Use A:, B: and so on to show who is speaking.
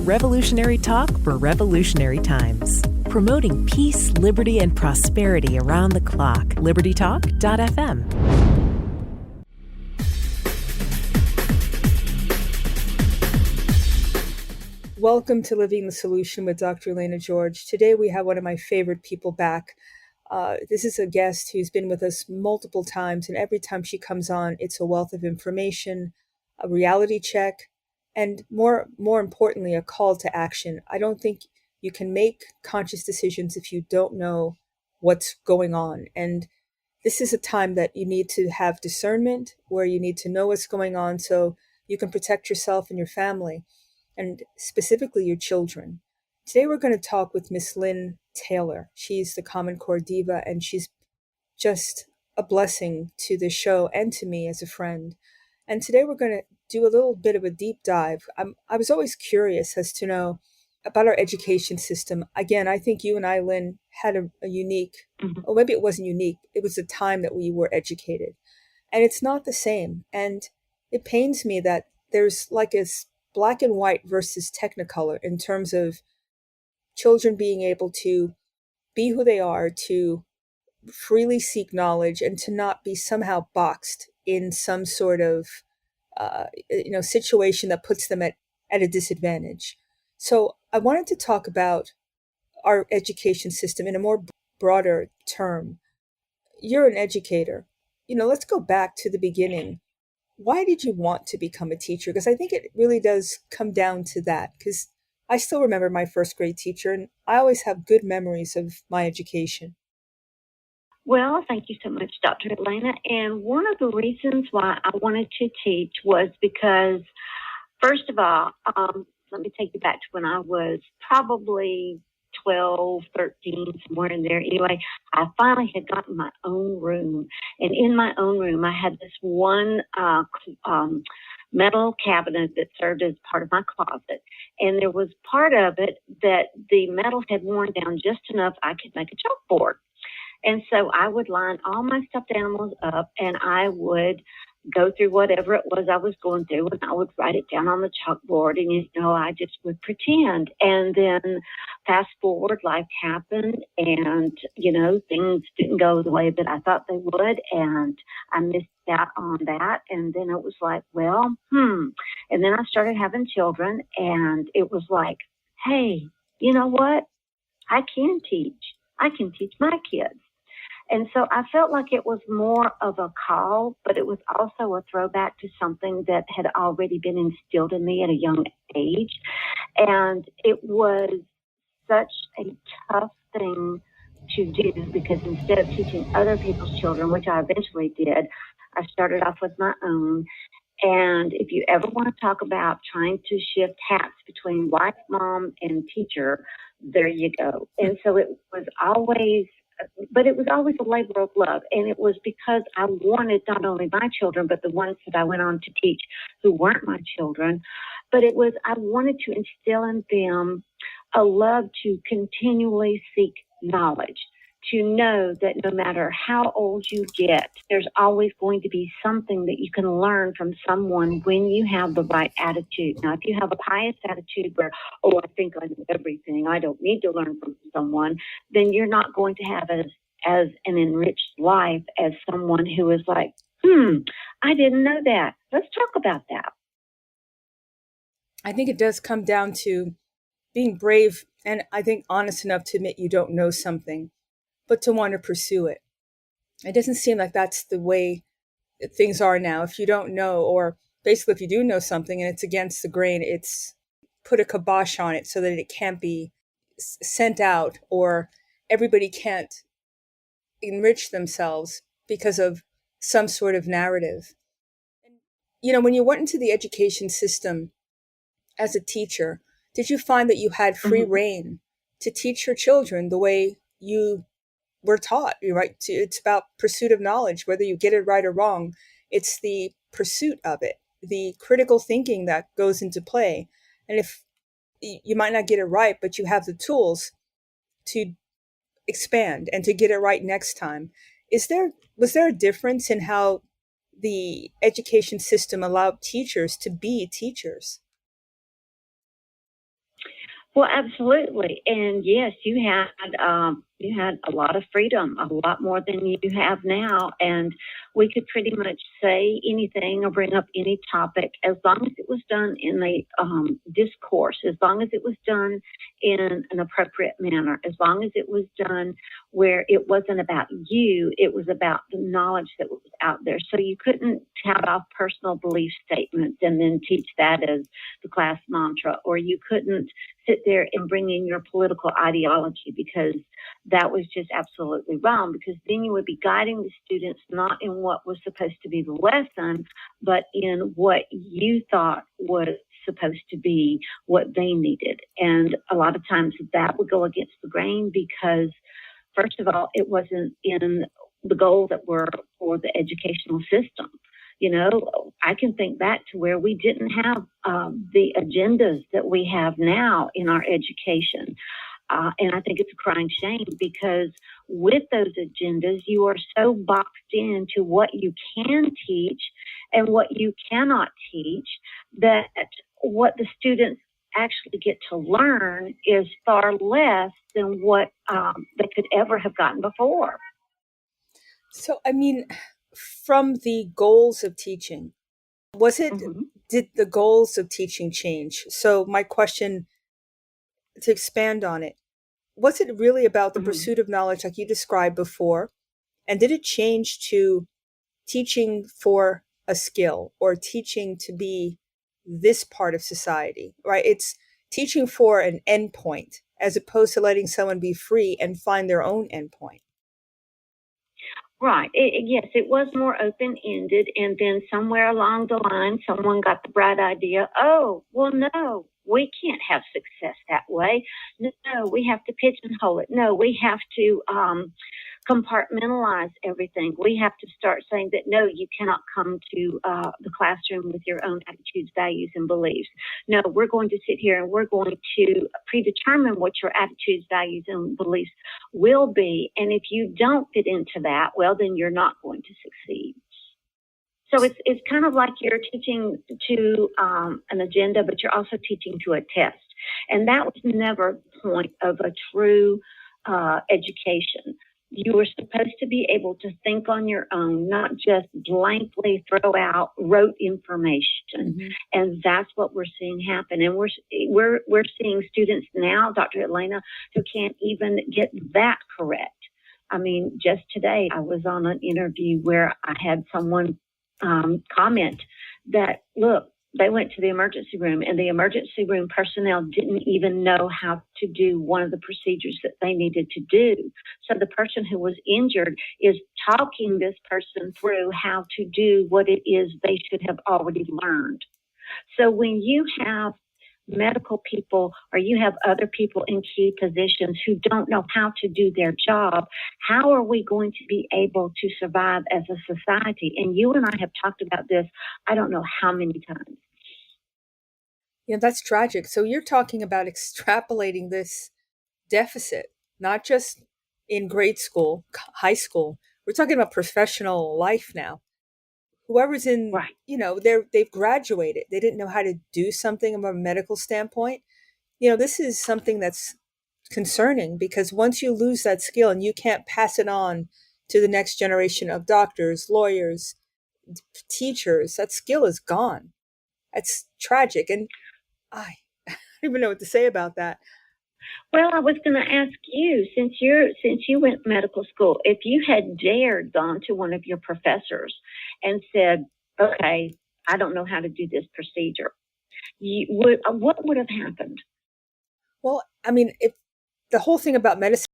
A: Revolutionary talk for revolutionary times. Promoting peace, liberty, and prosperity around the clock. LibertyTalk.fm.
B: Welcome to Living the Solution with Dr. Elena George. Today we have one of my favorite people back. This is a guest who's been with us multiple times, and every time she comes on, it's a wealth of information, a reality check, and more importantly, a call to action. I don't think you can make conscious decisions if you don't know what's going on. And this is a time that you need to have discernment, where you need to know what's going on so you can protect yourself and your family, and specifically your children. Today we're going to talk with Miss Lynne Taylor. She's the Common Core Diva, and she's just a blessing to the show and to me as a friend. And today we're going to do a little bit of a deep dive. I was always curious as to know about our education system. Again, I think you and I, Lynn, had a unique, or maybe it wasn't unique, it was the time that we were educated. And it's not the same. And it pains me that there's like a black and white versus technicolor in terms of children being able to be who they are, to freely seek knowledge, and to not be somehow boxed in some sort of situation that puts them at a disadvantage. So I wanted to talk about our education system in a more broader term. You're an educator. Let's go back to the beginning. Why did you want to become a teacher? Because I think it really does come down to that. Because I still remember my first grade teacher, and I always have good memories of my education.
C: Well, thank you so much, Dr. Elena. And one of the reasons why I wanted to teach was because, first of all, let me take you back to when I was probably 12, 13, somewhere in there. Anyway, I finally had gotten my own room. And in my own room, I had this one metal cabinet that served as part of my closet. And there was part of it that the metal had worn down just enough I could make a chalkboard. And so I would line all my stuffed animals up, and I would go through whatever it was I was going through, and I would write it down on the chalkboard, and, I just would pretend. And then fast forward, life happened, and, things didn't go the way that I thought they would, and I missed out on that. And then it was like, and then I started having children, and it was like, hey, you know what? I can teach. I can teach my kids. And so I felt like it was more of a call, but it was also a throwback to something that had already been instilled in me at a young age. And it was such a tough thing to do, because instead of teaching other people's children, which I eventually did, I started off with my own. And if you ever want to talk about trying to shift hats between wife, mom, and teacher, there you go. And so it was always a labor of love. And it was because I wanted not only my children, but the ones that I went on to teach who weren't my children, but I wanted to instill in them a love to continually seek knowledge, to know that no matter how old you get, there's always going to be something that you can learn from someone when you have the right attitude. Now, if you have a pious attitude where, I think I know everything, I don't need to learn from someone, then you're not going to have as an enriched life as someone who is like, I didn't know that. Let's talk about that.
B: I think it does come down to being brave, and I think honest enough to admit you don't know something, but to want to pursue it. It doesn't seem like that's the way things are now. If you don't know, or basically if you do know something and it's against the grain, it's put a kibosh on it so that it can't be sent out, or everybody can't enrich themselves because of some sort of narrative. When you went into the education system as a teacher, did you find that you had free reign to teach your children the way you were taught, right? It's about pursuit of knowledge, whether you get it right or wrong. It's the pursuit of it, the critical thinking that goes into play. And if you might not get it right, but you have the tools to expand and to get it right next time. Was there a difference in how the education system allowed teachers to be teachers?
C: Well, absolutely, and yes, you had a lot of freedom, a lot more than you have now, and we could pretty much say anything or bring up any topic as long as it was done in a discourse, as long as it was done in an appropriate manner, as long as it was done where it wasn't about you, it was about the knowledge that was out there. So you couldn't tout off personal belief statements and then teach that as the class mantra, or you couldn't sit there and bring in your political ideology, because that was just absolutely wrong, because then you would be guiding the students not in what was supposed to be the lesson, but in what you thought was supposed to be what they needed. And a lot of times that would go against the grain, because first of all, it wasn't in the goals that were for the educational system. You know, I can think back to where we didn't have the agendas that we have now in our education. And I think it's a crying shame, because with those agendas, you are so boxed into what you can teach and what you cannot teach, that what the students actually get to learn is far less than what they could ever have gotten before.
B: So, I mean, from the goals of teaching, did the goals of teaching change? So my question, to expand on it, was it really about the pursuit of knowledge like you described before? And did it change to teaching for a skill, or teaching to be this part of society, right? It's teaching for an endpoint as opposed to letting someone be free and find their own endpoint.
C: Right. Yes, it was more open-ended, and then somewhere along the line, someone got the bright idea, oh, well, no, we can't have success that way. No, we have to pigeonhole it. No, we have to compartmentalize everything. We have to start saying that, no, you cannot come to the classroom with your own attitudes, values, and beliefs. No, we're going to sit here and we're going to predetermine what your attitudes, values, and beliefs will be. And if you don't fit into that, well, then you're not going to succeed. So it's kind of like you're teaching to an agenda, but you're also teaching to a test. And that was never the point of a true education. You were supposed to be able to think on your own, not just blankly throw out rote information. And that's what we're seeing happen. And we're seeing students now, Dr. Elena, who can't even get that correct. I mean, just today I was on an interview where I had someone comment that, look, they went to the emergency room and the emergency room personnel didn't even know how to do one of the procedures that they needed to do. So the person who was injured is talking this person through how to do what it is they should have already learned. So when you have medical people, or you have other people in key positions who don't know how to do their job, how are we going to be able to survive as a society? And you and I have talked about this, I don't know how many times.
B: Yeah, that's tragic. So you're talking about extrapolating this deficit, not just in grade school, high school. We're talking about professional life now. Whoever's in,
C: Right.
B: They've graduated. They didn't know how to do something from a medical standpoint. This is something that's concerning, because once you lose that skill and you can't pass it on to the next generation of doctors, lawyers, teachers, that skill is gone. That's tragic. And I don't even know what to say about that.
C: Well, I was going to ask you, since you went to medical school, if you had dared gone to one of your professors and said, okay, I don't know how to do this procedure, what would have happened?
B: Well, I mean, the whole thing about medicine